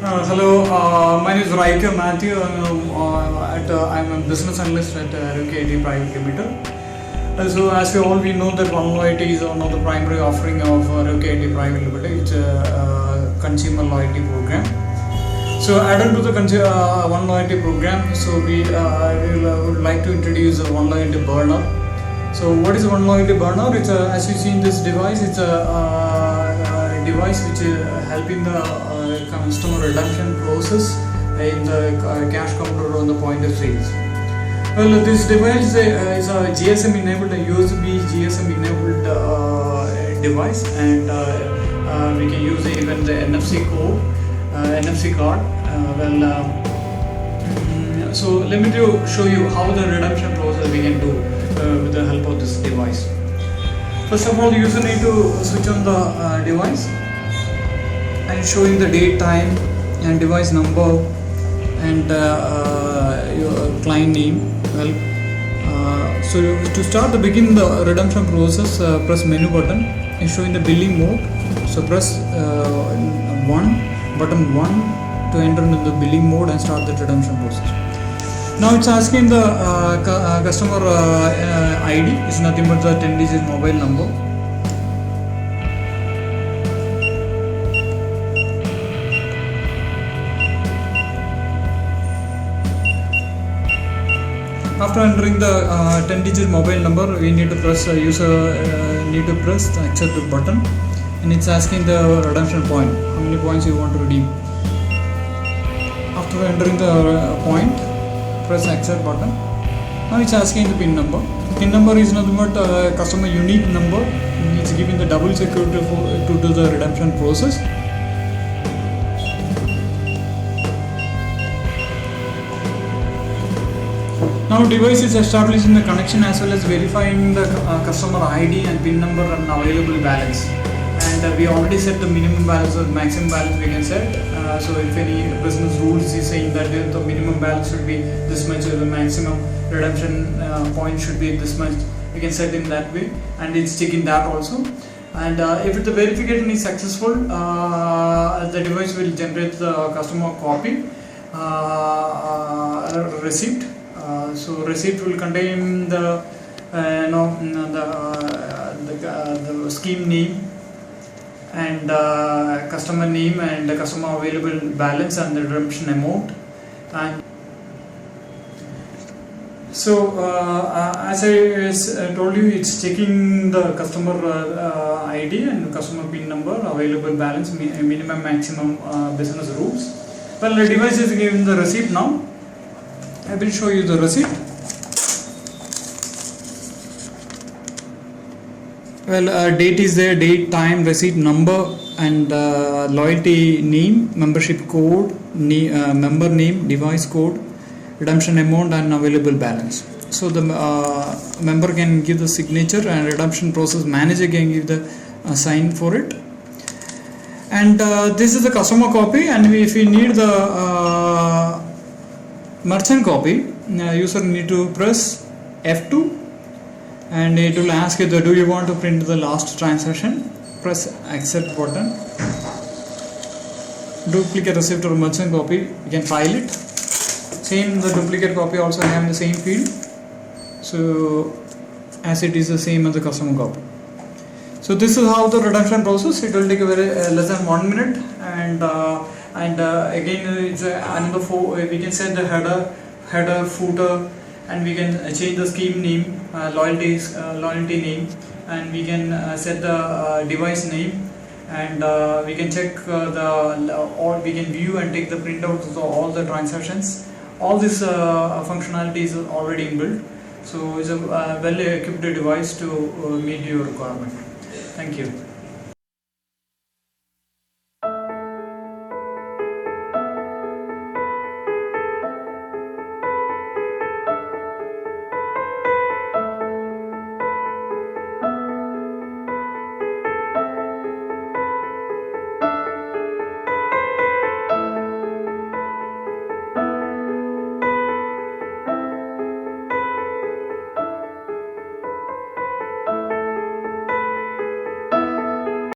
Hello, my name is Riker Matthew. I'm a business analyst at RUK Private Limited. So, as we know that One Loyalty is one of the primary offering of RUK Private Limited. It's a consumer loyalty program. So, added to the One Loyalty program, so we would like to introduce a One Loyalty burner. So, what is One Loyalty burner? It's as you see in this device, it's a device which is helping the customer redemption process in the cash counter on the point of sales. Well, this device is a GSM enabled, a USB GSM enabled device, and we can use even the NFC code, NFC card. So let me show you how the redemption process we can do with the help of this device. First of all, the user need to switch on the device and showing the date, time, and device number, and your client name. So to start begin the redemption process, press menu button and showing the billing mode. So press button 1 to enter into the billing mode and start the redemption process. Now it's asking the customer ID. It's nothing but the 10-digit mobile number. After entering the 10-digit mobile number, we need to press need to press the accept the button, and it's asking the redemption point, how many points you want to redeem. After entering the point, press accept button. Now it's asking the PIN number. PIN number is nothing but customer unique number. It's giving the double security to do the redemption process. Now device is establishing the connection as well as verifying the customer ID and PIN number and available balance. And we already set the minimum balance or maximum balance we can set. So if any business rules is saying that the minimum balance should be this much or the maximum redemption point should be this much, we can set in that way, and it's checking that also. And if the verification is successful, the device will generate the customer copy receipt. So receipt will contain the the scheme name and customer name and the customer available balance and the redemption amount. And so as I told you, it's checking the customer ID and customer PIN number, available balance, minimum maximum business rules. Well, the device is giving the receipt now. I will show you the receipt. Well, date is there, date, time, receipt number, and loyalty name, membership code, member name, device code, redemption amount, and available balance. So the member can give the signature, and redemption process manager can give the sign for it. And this is the customer copy, and if we need the merchant copy, user need to press F2, and it will ask you do you want to print the last transaction. Press accept button. Duplicate receipt or merchant copy, you can file it. Same, the duplicate copy also have the same field, so as it is the same as the customer copy. So this is how the redemption process. It will take a very less than 1 minute, and again it's another we can set the header, footer, and we can change the scheme name, loyalty name, and we can set the device name, and we can check or we can view and take the printouts of all the transactions. All this functionality is already inbuilt, so it's a well equipped device to meet your requirement. Thank you.